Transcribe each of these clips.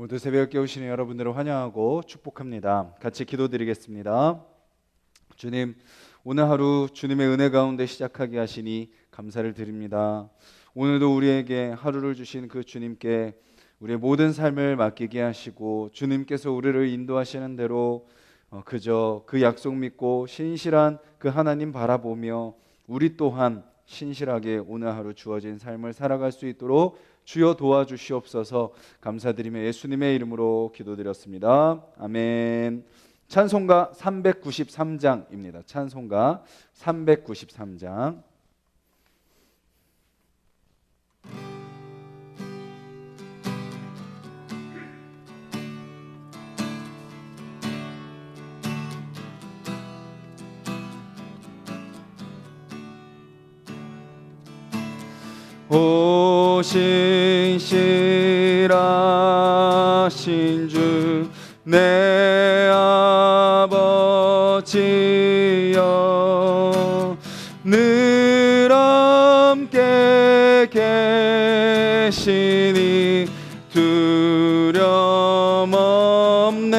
모두 새벽 깨우시는 여러분들을 환영하고 축복합니다. 같이 기도드리겠습니다. 주님, 오늘 하루 주님의 은혜 가운데 시작하게 하시니 감사를 드립니다. 오늘도 우리에게 하루를 주신 그 주님께 우리의 모든 삶을 맡기게 하시고 주님께서 우리를 인도하시는 대로 그저 그 약속 믿고 신실한 그 하나님 바라보며 우리 또한 신실하게 오늘 하루 주어진 삶을 살아갈 수 있도록 주여 도와주시옵소서. 감사드리며 예수님의 이름으로 기도드렸습니다. 아멘. 찬송가 393장입니다. 찬송가 393장. 오 신실하신 주 내 아버지여, 늘 함께 계시니 두려움 없네.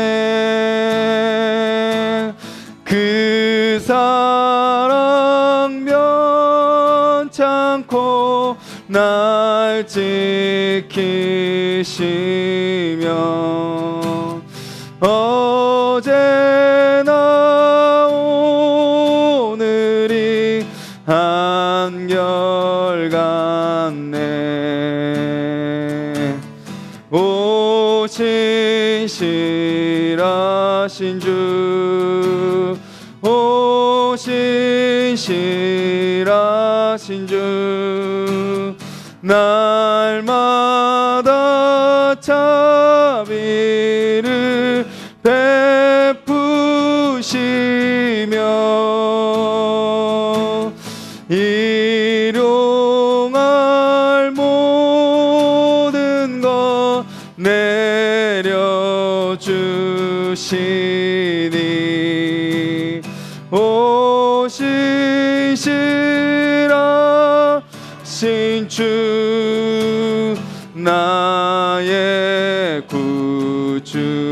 그 사랑 면찮고 날 지키시며 어제나 오늘이 한결같네. 오 신실하신 주, 오 신실하신 주, 날마다 자비를 베푸시며 일용할 모든 것 내려주시니 오 신실하신 주, 나의 구주.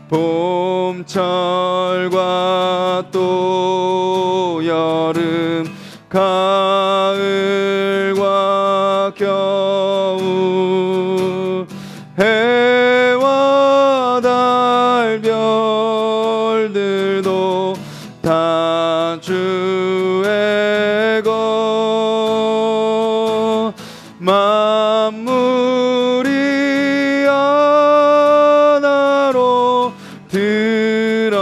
봄철과 또 여름, 가을과 겨울, 해와 달 별들도 다 주의 것. 만물이 하나로 드러낸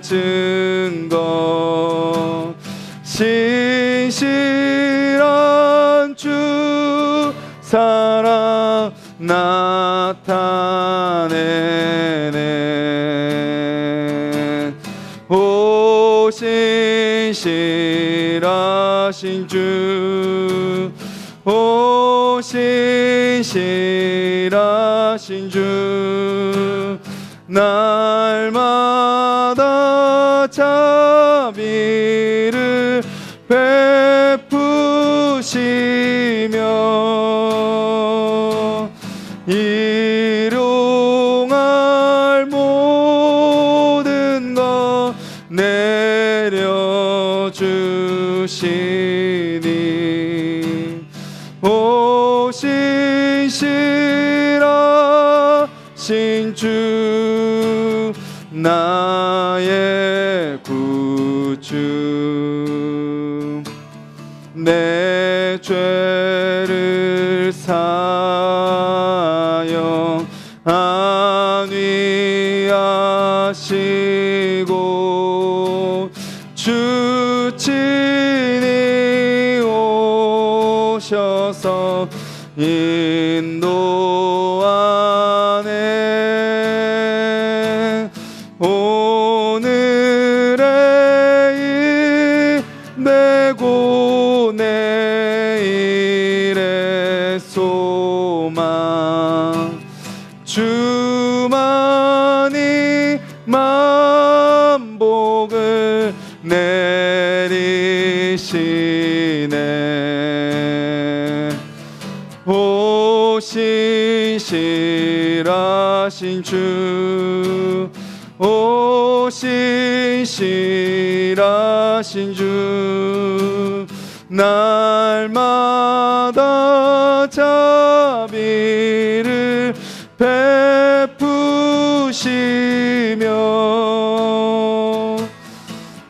증거, 신실한 주 사랑 나타내네. 오 신실하신 주, 오 신실하신 주, 날마다 자비를 베푸시며 일용할 모든 것 내려주시니 오 신실하신 주, 나의 구주. 내 죄를 사여 안위하시고 주 친히 오셔서 인도하네. 오늘의 내고 내일의 소망, 주만이 만복을 내리시네. 오 신실하신 주, 오 신실하신 주, 날마다 자비를 베푸시며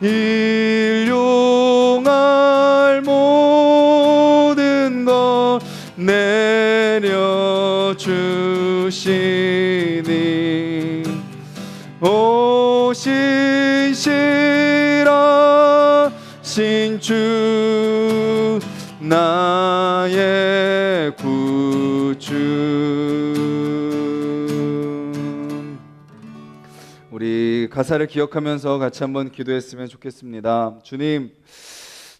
일용할 모든 것 내려주시니 오 신실하신 주, 나의 구주. 우리 가사를 기억하면서 같이 한번 기도했으면 좋겠습니다. 주님,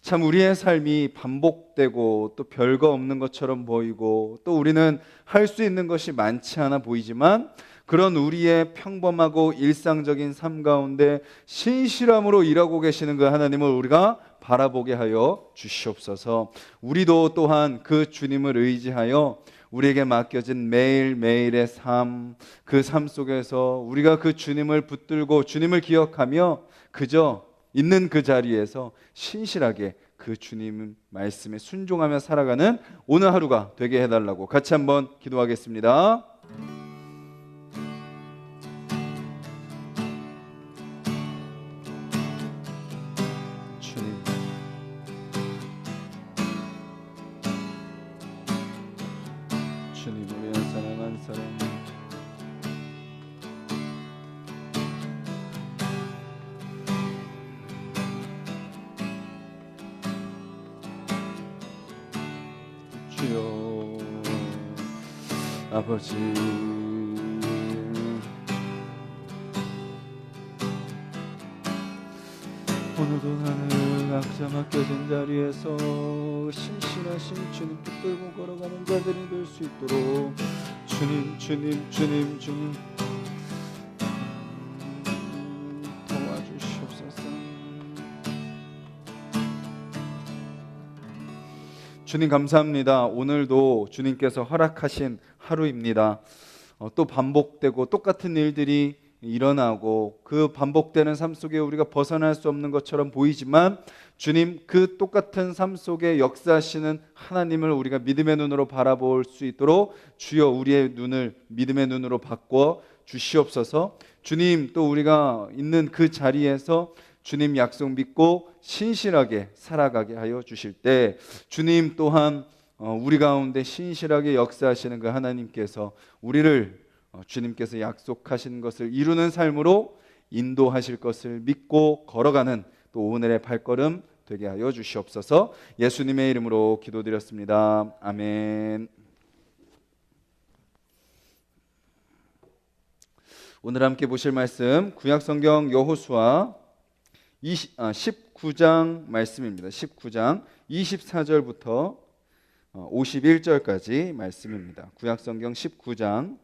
참 우리의 삶이 반복되고 또 별거 없는 것처럼 보이고 또 우리는 할 수 있는 것이 많지 않아 보이지만 그런 우리의 평범하고 일상적인 삶 가운데 신실함으로 일하고 계시는 그 하나님을 우리가 바라보게 하여 주시옵소서. 우리도 또한 그 주님을 의지하여 우리에게 맡겨진 매일매일의 삶, 그 삶 속에서 우리가 그 주님을 붙들고 주님을 기억하며 그저 있는 그 자리에서 신실하게 그 주님 말씀에 순종하며 살아가는 오늘 하루가 되게 해달라고 같이 한번 기도하겠습니다. 주님, 우리의 사랑한 사랑, 주여 아버지, 오늘도 나는 각자 맡겨진 자리에서 신실하신 주님 붙들고 걸어가는 자들이 될 수 있도록 주님 도와주시옵소서. 주님 감사합니다. 오늘도 주님께서 허락하신 하루입니다. 또 반복되고 똑같은 일들이 일어나고 그 반복되는 삶 속에 우리가 벗어날 수 없는 것처럼 보이지만 주님, 그 똑같은 삶 속에 역사하시는 하나님을 우리가 믿음의 눈으로 바라볼 수 있도록 주여 우리의 눈을 믿음의 눈으로 바꿔 주시옵소서. 주님, 또 우리가 있는 그 자리에서 주님 약속 믿고 신실하게 살아가게 하여 주실 때 주님 또한 우리 가운데 신실하게 역사하시는 그 하나님께서 우리를 주님께서 약속하신 것을 이루는 삶으로 인도하실 것을 믿고 걸어가는 또 오늘의 발걸음 되게 하여 주시옵소서. 예수님의 이름으로 기도드렸습니다. 아멘. 오늘 함께 보실 말씀 구약성경 여호수아 19장 말씀입니다. 19장 24절부터 51절까지 말씀입니다. 구약성경 19장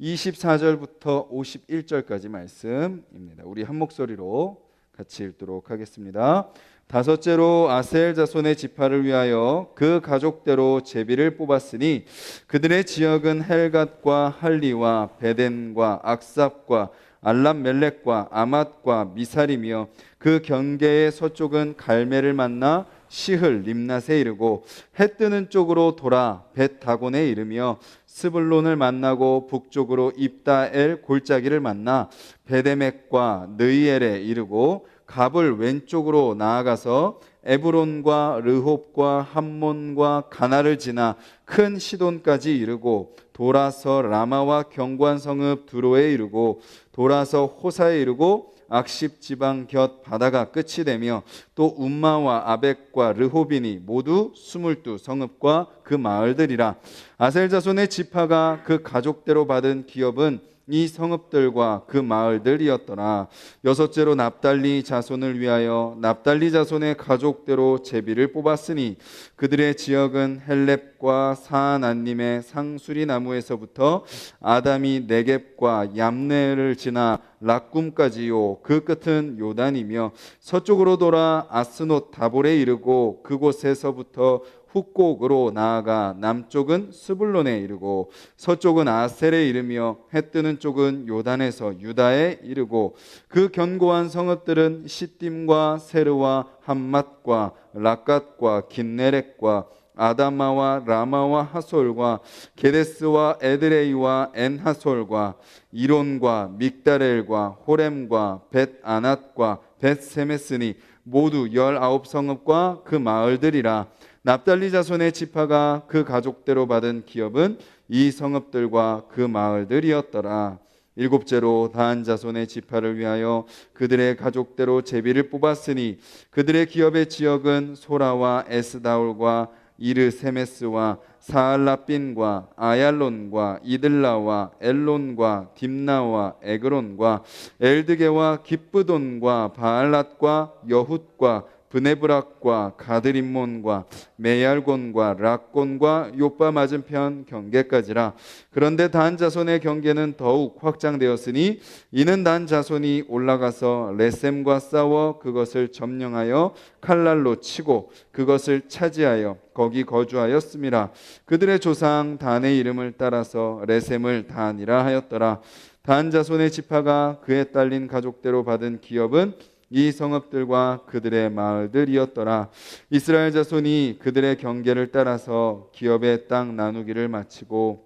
24절부터 51절까지 말씀입니다. 우리 한 목소리로 같이 읽도록 하겠습니다. 다섯째로 아셀 자손의 지파를 위하여 그 가족대로 제비를 뽑았으니 그들의 지역은 헬갓과 할리와 베덴과 악삽과 알람멜렉과 아맛과 미살이며 그 경계의 서쪽은 갈멜을 만나 시흘 림낫에 이르고 해 뜨는 쪽으로 돌아 벳다곤에 이르며 스불론을 만나고 북쪽으로 입다엘 골짜기를 만나 베데멕과 느이엘에 이르고 갑을 왼쪽으로 나아가서 에브론과 르홉과 함몬과 가나를 지나 큰 시돈까지 이르고 돌아서 라마와 경관 성읍 두로에 이르고 돌아서 호사에 이르고 악십 지방 곁 바다가 끝이 되며 또 움마와 아벡과 르호빈이 모두 22 성읍과 그 마을들이라. 아셀 자손의 지파가 그 가족대로 받은 기업은 이 성읍들과 그 마을들이었더라. 여섯째로 납달리 자손을 위하여 납달리 자손의 가족대로 제비를 뽑았으니 그들의 지역은 헬렙과 사안안님의 상수리 나무에서부터 아담이 네겝과 얌네를 지나 락꿈까지요. 그 끝은 요단이며 서쪽으로 돌아 아스노 다볼에 이르고 그곳에서부터 훅곡으로 나아가 남쪽은 스불론에 이르고 서쪽은 아셀에 이르며 해 뜨는 쪽은 요단에서 유다에 이르고 그 견고한 성읍들은 시딤과 세르와 함맛과 락갓과 긴네렛과 아다마와 라마와 하솔과 게데스와 에드레이와 엔하솔과 이론과 믹다렐과 호렘과 벳아낫과 벳세메스니 모두 19성읍과 그 마을들이라. 납달리 자손의 지파가 그 가족대로 받은 기업은 이 성읍들과 그 마을들이었더라. 일곱째로 다한 자손의 지파를 위하여 그들의 가족대로 제비를 뽑았으니 그들의 기업의 지역은 소라와 에스다올과 이르세메스와 사알라빈과 아얄론과 이들라와 엘론과 딥나와 에그론과 엘드게와 기브돈과 바알랏과 여훗과 브네브락과 가드림몬과 메얄곤과 락곤과 요빠 맞은편 경계까지라. 그런데 단 자손의 경계는 더욱 확장되었으니 이는 단 자손이 올라가서 레셈과 싸워 그것을 점령하여 칼날로 치고 그것을 차지하여 거기 거주하였음이라. 그들의 조상 단의 이름을 따라서 레셈을 단이라 하였더라. 단 자손의 지파가 그에 딸린 가족대로 받은 기업은 이 성읍들과 그들의 마을들이었더라. 이스라엘 자손이 그들의 경계를 따라서 기업의 땅 나누기를 마치고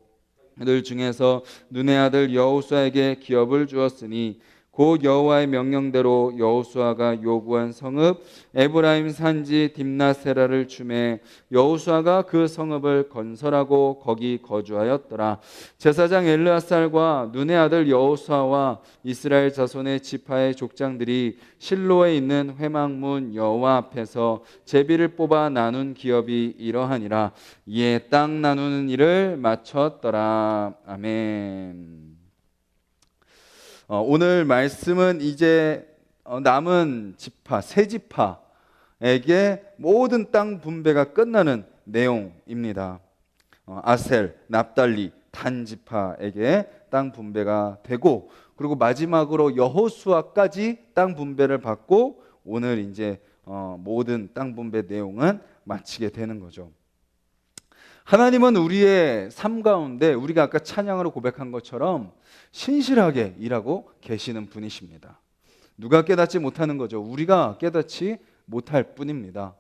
그들 중에서 눈의 아들 여호수아에게 기업을 주었으니 곧 여호와의 명령대로 여호수아가 요구한 성읍 에브라임 산지 딥나세라를 주매 여호수아가 그 성읍을 건설하고 거기 거주하였더라. 제사장 엘르아살과 눈의 아들 여호수아와 이스라엘 자손의 지파의 족장들이 실로에 있는 회막문 여호와 앞에서 제비를 뽑아 나눈 기업이 이러하니라. 이에 땅 나누는 일을 마쳤더라. 아멘. 오늘 말씀은 이제 남은 지파, 세 지파에게 모든 땅 분배가 끝나는 내용입니다. 아셀, 납달리, 단 지파에게 땅 분배가 되고 그리고 마지막으로 여호수아까지 땅 분배를 받고 오늘 이제 모든 땅 분배 내용은 마치게 되는 거죠. 하나님은 우리의 삶 가운데 우리가 아까 찬양으로 고백한 것처럼 신실하게 일하고 계시는 분이십니다. 누가 깨닫지 못하는 거죠. 우리가 깨닫지 못할 뿐입니다.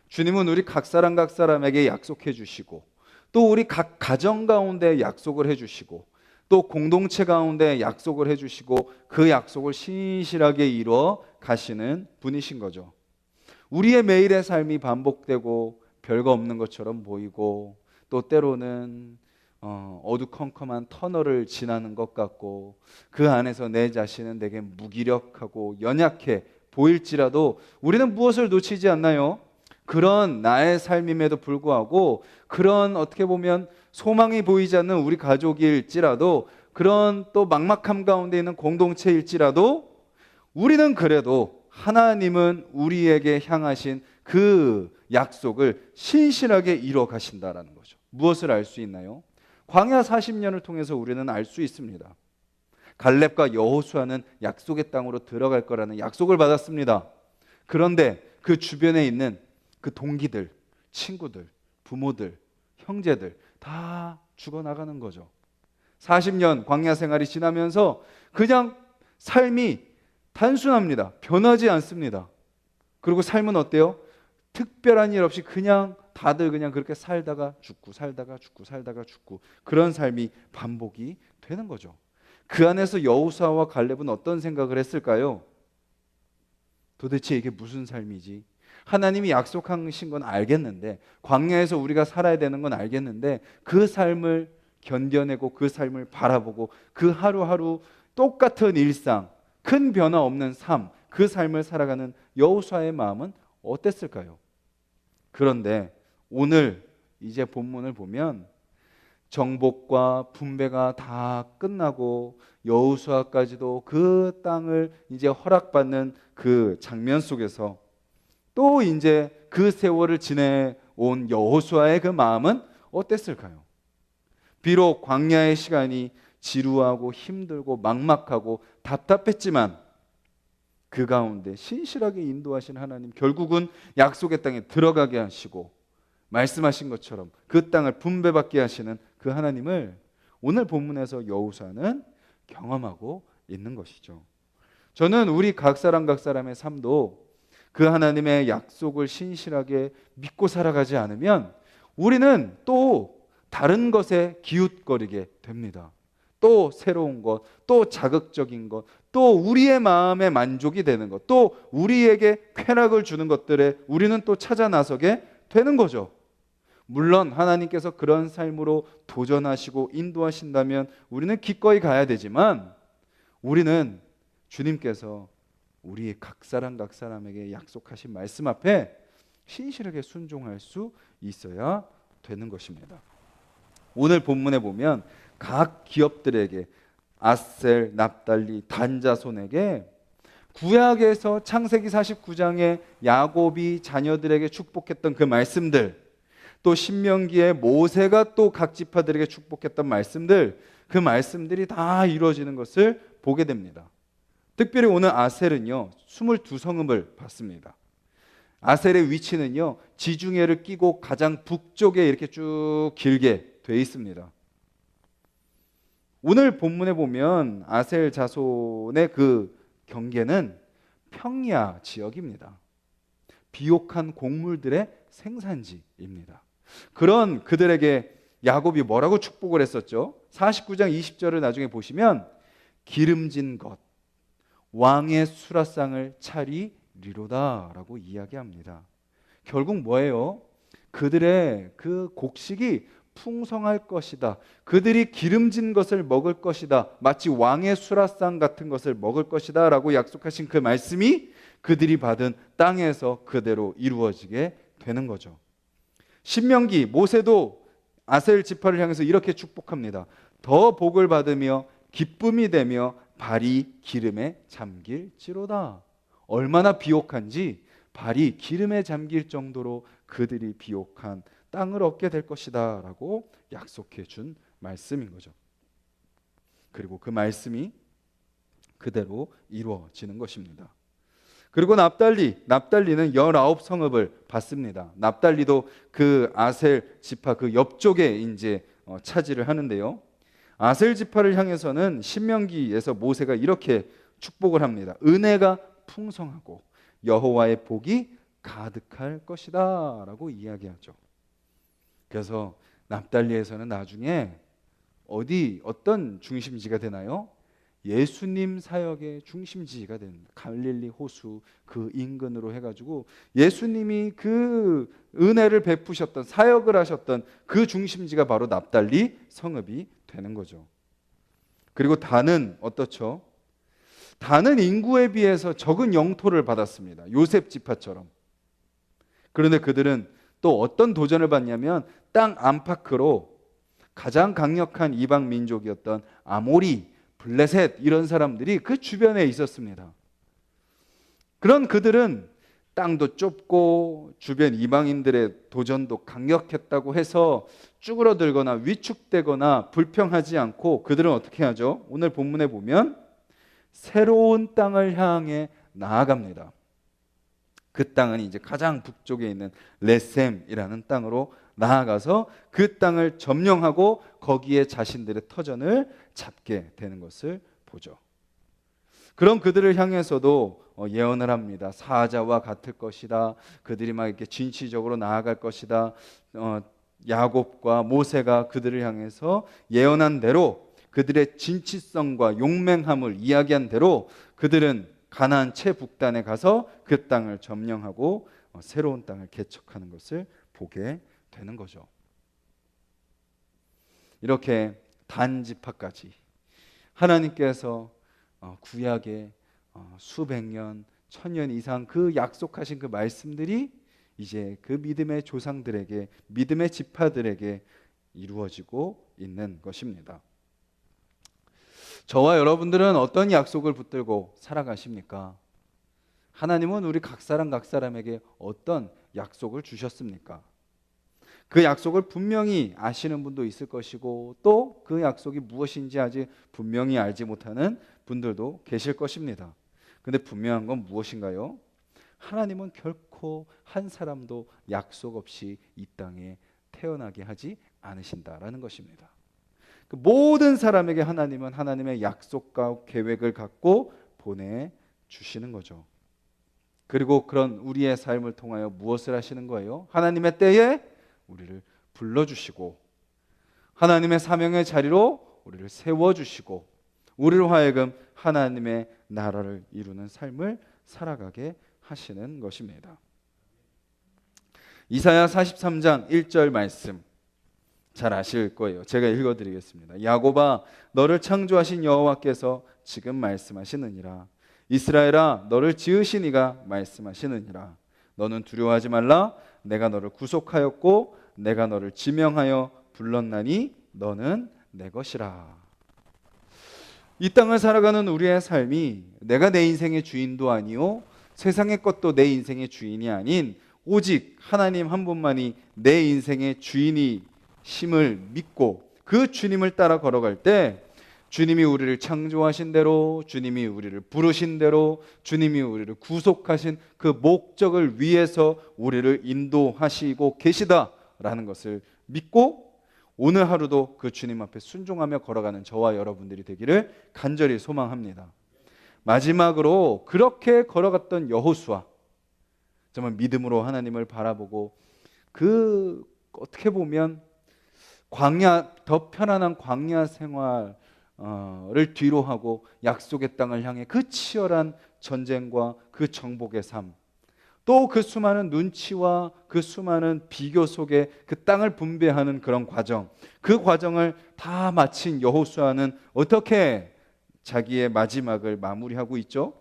주님은 우리 각 사람에게 약속해 주시고 또 우리 각 가정 가운데 약속을 해 주시고 또 공동체 가운데 약속을 해 주시고 그 약속을 신실하게 이루어 가시는 분이신 거죠. 우리의 매일의 삶이 반복되고 별거 없는 것처럼 보이고 또 때로는 어두컴컴한 터널을 지나는 것 같고 그 안에서 내 자신은 되게 무기력하고 연약해 보일지라도 우리는 무엇을 놓치지 않나요? 그런 나의 삶임에도 불구하고 그런 어떻게 보면 소망이 보이지 않는 우리 가족일지라도 그런 또 막막함 가운데 있는 공동체일지라도 우리는 그래도 하나님은 우리에게 향하신 그 약속을 신실하게 이루어 가신다라는 거죠. 무엇을 알 수 있나요? 광야 40년을 통해서 우리는 알 수 있습니다. 갈렙과 여호수아는 약속의 땅으로 들어갈 거라는 약속을 받았습니다. 그런데 그 주변에 있는 그 동기들, 친구들, 부모들, 형제들 다 죽어나가는 거죠. 40년 광야 생활이 지나면서 그냥 삶이 단순합니다. 변하지 않습니다. 그리고 삶은 어때요? 특별한 일 없이 그냥 다들 그냥 그렇게 살다가 죽고 살다가 죽고 살다가 죽고 그런 삶이 반복이 되는 거죠. 그 안에서 여호수아와 갈렙은 어떤 생각을 했을까요? 도대체 이게 무슨 삶이지? 하나님이 약속하신 건 알겠는데 광야에서 우리가 살아야 되는 건 알겠는데 그 삶을 견뎌내고 그 삶을 바라보고 그 하루하루 똑같은 일상, 큰 변화 없는 삶, 그 삶을 살아가는 여호수아의 마음은 어땠을까요? 그런데 오늘 이제 본문을 보면 정복과 분배가 다 끝나고 여호수아까지도 그 땅을 이제 허락받는 그 장면 속에서 또 이제 그 세월을 지내온 여호수아의 그 마음은 어땠을까요? 비록 광야의 시간이 지루하고 힘들고 막막하고 답답했지만 그 가운데 신실하게 인도하신 하나님, 결국은 약속의 땅에 들어가게 하시고 말씀하신 것처럼 그 땅을 분배받게 하시는 그 하나님을 오늘 본문에서 여호수아는 경험하고 있는 것이죠. 저는 우리 각 사람의 삶도 그 하나님의 약속을 신실하게 믿고 살아가지 않으면 우리는 또 다른 것에 기웃거리게 됩니다. 또 새로운 것, 또 자극적인 것, 또 우리의 마음에 만족이 되는 것, 또 우리에게 쾌락을 주는 것들에 우리는 또 찾아 나서게 되는 거죠. 물론 하나님께서 그런 삶으로 도전하시고 인도하신다면 우리는 기꺼이 가야 되지만, 우리는 주님께서 우리 각 사람에게 약속하신 말씀 앞에 신실하게 순종할 수 있어야 되는 것입니다. 오늘 본문에 보면 각 기업들에게, 아셀, 납달리, 단 자손에게 구약에서 창세기 49장에 야곱이 자녀들에게 축복했던 그 말씀들, 또 신명기에 모세가 또 각 지파들에게 축복했던 말씀들, 그 말씀들이 다 이루어지는 것을 보게 됩니다. 특별히 오늘 아셀은요 22성읍을 받습니다. 아셀의 위치는요 지중해를 끼고 가장 북쪽에 이렇게 쭉 길게 돼 있습니다. 오늘 본문에 보면 아셀 자손의 그 경계는 평야 지역입니다. 비옥한 곡물들의 생산지입니다. 그런 그들에게 야곱이 뭐라고 축복을 했었죠? 49장 20절을 나중에 보시면 기름진 것, 왕의 수라상을 차리리로다 라고 이야기합니다. 결국 뭐예요? 그들의 그 곡식이 풍성할 것이다, 그들이 기름진 것을 먹을 것이다, 마치 왕의 수라상 같은 것을 먹을 것이다 라고 약속하신 그 말씀이 그들이 받은 땅에서 그대로 이루어지게 되는 거죠. 신명기 모세도 아셀 지파를 향해서 이렇게 축복합니다. 더 복을 받으며 기쁨이 되며 발이 기름에 잠길지로다. 얼마나 비옥한지 발이 기름에 잠길 정도로 그들이 비옥한 땅을 얻게 될 것이다 라고 약속해 준 말씀인 거죠. 그리고 그 말씀이 그대로 이루어지는 것입니다. 그리고 납달리는 19성읍을 받습니다. 납달리도 그 아셀 지파 그 옆쪽에 이제 차지를 하는데요. 아셀 지파를 향해서는 신명기에서 모세가 이렇게 축복을 합니다. 은혜가 풍성하고 여호와의 복이 가득할 것이다 라고 이야기하죠. 그래서 납달리에서는 나중에 어떤 중심지가 되나요? 예수님 사역의 중심지가 됩니다. 갈릴리 호수 그 인근으로 해가지고 예수님이 그 은혜를 베푸셨던, 사역을 하셨던 그 중심지가 바로 납달리 성읍이 되는 거죠. 그리고 단은 어떻죠? 단은 인구에 비해서 적은 영토를 받았습니다. 요셉 지파처럼. 그런데 그들은 또 어떤 도전을 받냐면 땅 안팎으로 가장 강력한 이방 민족이었던 아모리, 블레셋 이런 사람들이 그 주변에 있었습니다. 그런 그들은 땅도 좁고 주변 이방인들의 도전도 강력했다고 해서 쭈그러들거나 위축되거나 불평하지 않고 그들은 어떻게 하죠? 오늘 본문에 보면 새로운 땅을 향해 나아갑니다. 그 땅은 이제 가장 북쪽에 있는 레셈이라는 땅으로 나아가서 그 땅을 점령하고 거기에 자신들의 터전을 잡게 되는 것을 보죠. 그런 그들을 향해서도 예언을 합니다. 사자와 같을 것이다. 그들이 막 이렇게 진취적으로 나아갈 것이다. 야곱과 모세가 그들을 향해서 예언한 대로, 그들의 진취성과 용맹함을 이야기한 대로 그들은 가나안 최북단에 가서 그 땅을 점령하고 새로운 땅을 개척하는 것을 보게 되는 거죠. 이렇게 단 지파까지 하나님께서 구약에 수백 년, 천년 이상 그 약속하신 그 말씀들이 이제 그 믿음의 조상들에게, 믿음의 지파들에게 이루어지고 있는 것입니다. 저와 여러분들은 어떤 약속을 붙들고 살아가십니까? 하나님은 우리 각 사람에게 어떤 약속을 주셨습니까? 그 약속을 분명히 아시는 분도 있을 것이고 또 그 약속이 무엇인지 아직 분명히 알지 못하는 분들도 계실 것입니다. 근데 분명한 건 무엇인가요? 하나님은 결코 한 사람도 약속 없이 이 땅에 태어나게 하지 않으신다라는 것입니다. 그 모든 사람에게 하나님은 하나님의 약속과 계획을 갖고 보내주시는 거죠. 그리고 그런 우리의 삶을 통하여 무엇을 하시는 거예요? 하나님의 때에 우리를 불러주시고 하나님의 사명의 자리로 우리를 세워주시고 우리로 하여금 하나님의 나라를 이루는 삶을 살아가게 하시는 것입니다. 이사야 43장 1절 말씀 잘 아실 거예요. 제가 읽어드리겠습니다. 야곱아, 너를 창조하신 여호와께서 지금 말씀하시느니라. 이스라엘아, 너를 지으신 이가 말씀하시느니라. 너는 두려워하지 말라. 내가 너를 구속하였고 내가 너를 지명하여 불렀나니 너는 내 것이라. 이 땅을 살아가는 우리의 삶이 내가 내 인생의 주인도 아니요 세상의 것도 내 인생의 주인이 아닌 오직 하나님 한 분만이 내 인생의 주인이 심을 믿고 그 주님을 따라 걸어갈 때 주님이 우리를 창조하신 대로 주님이 우리를 부르신 대로 주님이 우리를 구속하신 그 목적을 위해서 우리를 인도하시고 계시다라는 것을 믿고 오늘 하루도 그 주님 앞에 순종하며 걸어가는 저와 여러분들이 되기를 간절히 소망합니다. 마지막으로 그렇게 걸어갔던 여호수아, 정말 믿음으로 하나님을 바라보고 그 어떻게 보면 광야, 더 편안한 광야 생활을 뒤로 하고 약속의 땅을 향해 그 치열한 전쟁과 그 정복의 삶, 또 그 수많은 눈치와 그 수많은 비교 속에 그 땅을 분배하는 그런 과정, 그 과정을 다 마친 여호수아는 어떻게 자기의 마지막을 마무리하고 있죠?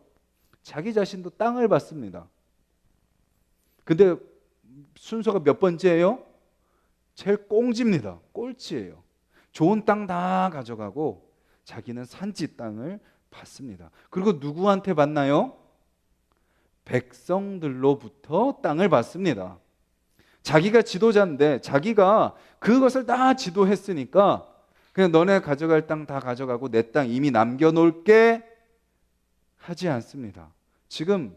자기 자신도 땅을 받습니다. 근데 순서가 몇 번째예요? 제일 꽁지입니다. 꼴찌예요. 좋은 땅 다 가져가고 자기는 산지 땅을 받습니다. 그리고 누구한테 받나요? 백성들로부터 땅을 받습니다. 자기가 지도자인데 자기가 그것을 다 지도했으니까 그냥 너네 가져갈 땅 다 가져가고 내 땅 이미 남겨놓을게 하지 않습니다. 지금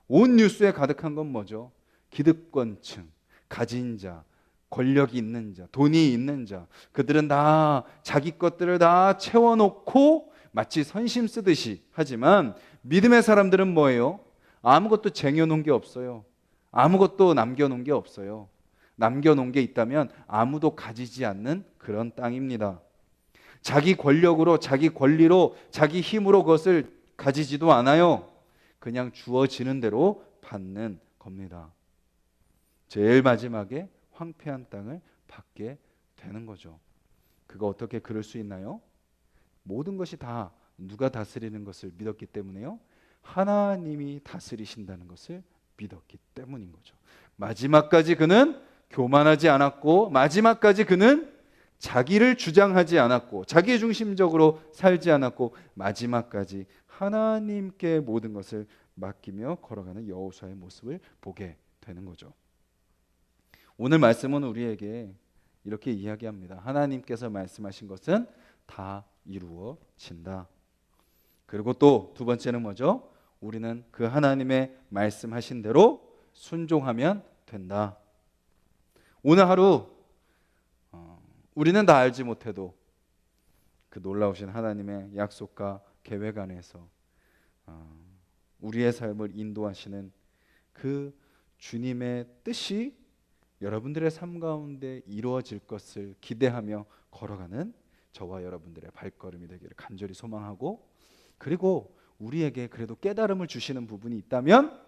온 뉴스에 가득한 건 뭐죠? 기득권층, 가진 자, 권력이 있는 자, 돈이 있는 자, 그들은 다 자기 것들을 다 채워놓고 마치 선심 쓰듯이 하지만 믿음의 사람들은 뭐예요? 아무것도 쟁여놓은 게 없어요. 아무것도 남겨놓은 게 없어요. 남겨놓은 게 있다면 아무도 가지지 않는 그런 땅입니다. 자기 권력으로, 자기 권리로, 자기 힘으로 그것을 가지지도 않아요. 그냥 주어지는 대로 받는 겁니다. 제일 마지막에 황폐한 땅을 받게 되는 거죠. 그거 어떻게 그럴 수 있나요? 모든 것이 다 누가 다스리는 것을 믿었기 때문에요. 하나님이 다스리신다는 것을 믿었기 때문인 거죠. 마지막까지 그는 교만하지 않았고 마지막까지 그는 자기를 주장하지 않았고 자기 중심적으로 살지 않았고 마지막까지 하나님께 모든 것을 맡기며 걸어가는 여호수아의 모습을 보게 되는 거죠. 오늘 말씀은 우리에게 이렇게 이야기합니다. 하나님께서 말씀하신 것은 다 이루어진다. 그리고 또 두 번째는 뭐죠? 우리는 그 하나님의 말씀하신 대로 순종하면 된다. 오늘 하루 우리는 다 알지 못해도 그 놀라우신 하나님의 약속과 계획 안에서 우리의 삶을 인도하시는 그 주님의 뜻이 여러분들의 삶 가운데 이루어질 것을 기대하며 걸어가는 저와 여러분들의 발걸음이 되기를 간절히 소망하고, 그리고 우리에게 그래도 깨달음을 주시는 부분이 있다면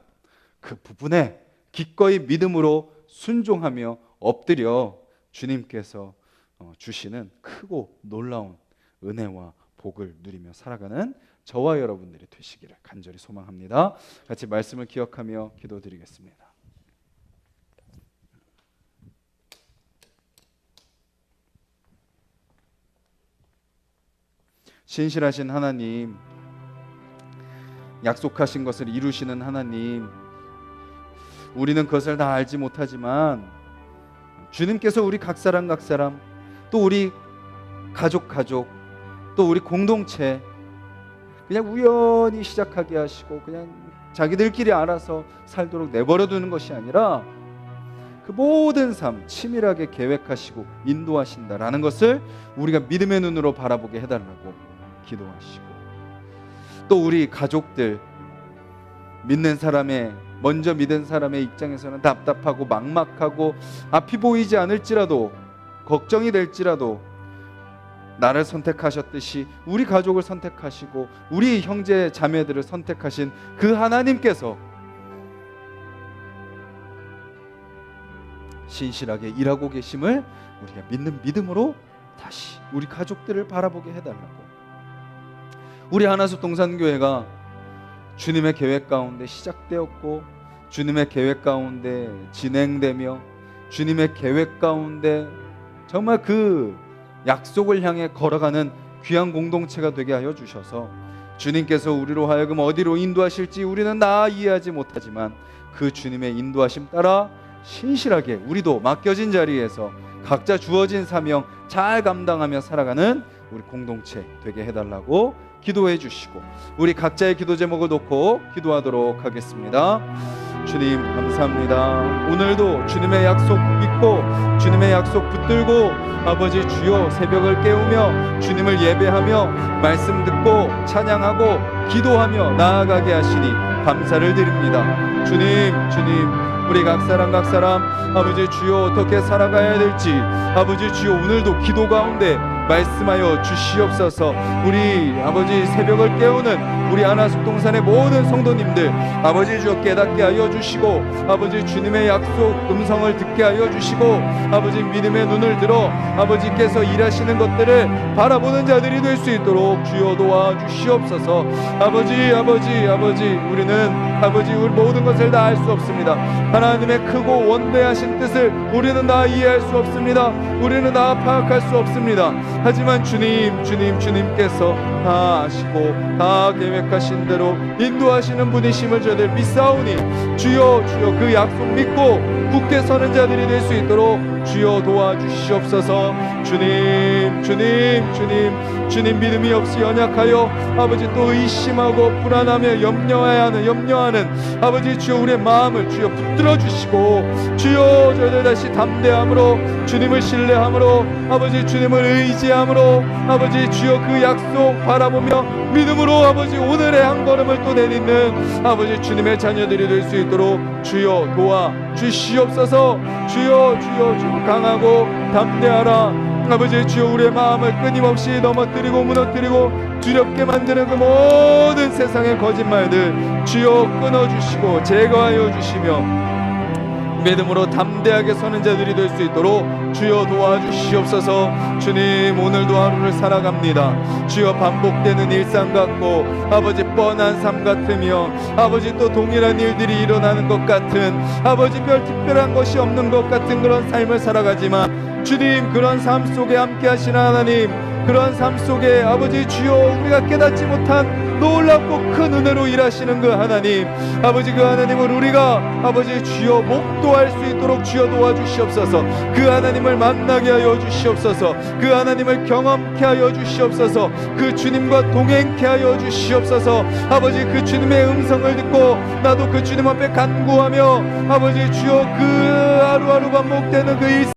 그 부분에 기꺼이 믿음으로 순종하며 엎드려 주님께서 주시는 크고 놀라운 은혜와 복을 누리며 살아가는 저와 여러분들이 되시기를 간절히 소망합니다. 같이 말씀을 기억하며 기도드리겠습니다. 신실하신 하나님, 약속하신 것을 이루시는 하나님, 우리는 그것을 다 알지 못하지만 주님께서 우리 각 사람 또 우리 가족 또 우리 공동체 그냥 우연히 시작하게 하시고 그냥 자기들끼리 알아서 살도록 내버려 두는 것이 아니라 그 모든 삶 치밀하게 계획하시고 인도하신다라는 것을 우리가 믿음의 눈으로 바라보게 해달라고 기도하시고, 또 우리 가족들 먼저 믿은 사람의 입장에서는 답답하고 막막하고 앞이 보이지 않을지라도 걱정이 될지라도 나를 선택하셨듯이 우리 가족을 선택하시고 우리 형제 자매들을 선택하신 그 하나님께서 신실하게 일하고 계심을 우리가 믿는 믿음으로 다시 우리 가족들을 바라보게 해달라고. 우리 하나숲 동산교회가 주님의 계획 가운데 시작되었고 주님의 계획 가운데 진행되며 주님의 계획 가운데 정말 그 약속을 향해 걸어가는 귀한 공동체가 되게 하여 주셔서 주님께서 우리로 하여금 어디로 인도하실지 우리는 다 이해하지 못하지만 그 주님의 인도하심 따라 신실하게 우리도 맡겨진 자리에서 각자 주어진 사명 잘 감당하며 살아가는 우리 공동체 되게 해달라고 기도해 주시고, 우리 각자의 기도 제목을 놓고 기도하도록 하겠습니다. 주님 감사합니다. 오늘도 주님의 약속 믿고 주님의 약속 붙들고 아버지 주여 새벽을 깨우며 주님을 예배하며 말씀 듣고 찬양하고 기도하며 나아가게 하시니 감사를 드립니다. 주님 우리 각 사람 아버지 주여 어떻게 살아가야 될지 아버지 주여 오늘도 기도 가운데 말씀하여 주시옵소서. 우리 아버지 새벽을 깨우는 우리 하나숲 동산의 모든 성도님들 아버지 주여 깨닫게 하여 주시고 아버지 주님의 약속 음성을 듣게 하여 주시고 아버지 믿음의 눈을 들어 아버지께서 일하시는 것들을 바라보는 자들이 될 수 있도록 주여 도와주시옵소서. 아버지 우리는 아버지 우리 모든 것을 다 알 수 없습니다. 하나님의 크고 원대하신 뜻을 우리는 다 이해할 수 없습니다. 우리는 다 파악할 수 없습니다. 하지만 주님께서 다 아시고 다 계획하신 대로 인도하시는 분이심을 저희들 믿사오니 주여 그 약속 믿고 굳게 서는 자들이 될 수 있도록 주여 도와주시옵소서. 주님 믿음이 없이 연약하여 아버지 또 의심하고 불안하며 염려하는 아버지 주여 우리의 마음을 주여 붙들어 주시고 주여 저희들 다시 담대함으로 주님을 신뢰함으로 아버지 주님을 의지함으로 아버지 주여 그 약속 바라보며 믿음으로 아버지 오늘의 한 걸음을 또 내딛는 아버지 주님의 자녀들이 될 수 있도록 주여 도와 주시옵소서. 주여 강하고 담대하라. 아버지 주여 우리의 마음을 끊임없이 넘어뜨리고 무너뜨리고 두렵게 만드는 그 모든 세상의 거짓말들 주여 끊어주시고 제거하여 주시며 믿음으로 담대하게 서는 자들이 될 수 있도록 주여 도와주시옵소서. 주님 오늘도 하루를 살아갑니다. 주여 반복되는 일상 같고 아버지 뻔한 삶 같으며 아버지 또 동일한 일들이 일어나는 것 같은 아버지 별 특별한 것이 없는 것 같은 그런 삶을 살아가지만 주님 그런 삶 속에 함께 하시는 하나님, 그런 삶 속에 아버지 주여 우리가 깨닫지 못한 놀랍고 큰 은혜로 일하시는 그 하나님, 아버지 그 하나님을 우리가 아버지 주여 목도할 수 있도록 주여 도와주시옵소서. 그 하나님을 만나게 하여 주시옵소서. 그 하나님을 경험케 하여 주시옵소서. 그 주님과 동행케 하여 주시옵소서. 아버지 그 주님의 음성을 듣고 나도 그 주님 앞에 간구하며 아버지 주여 그 하루하루 반복되는 그 일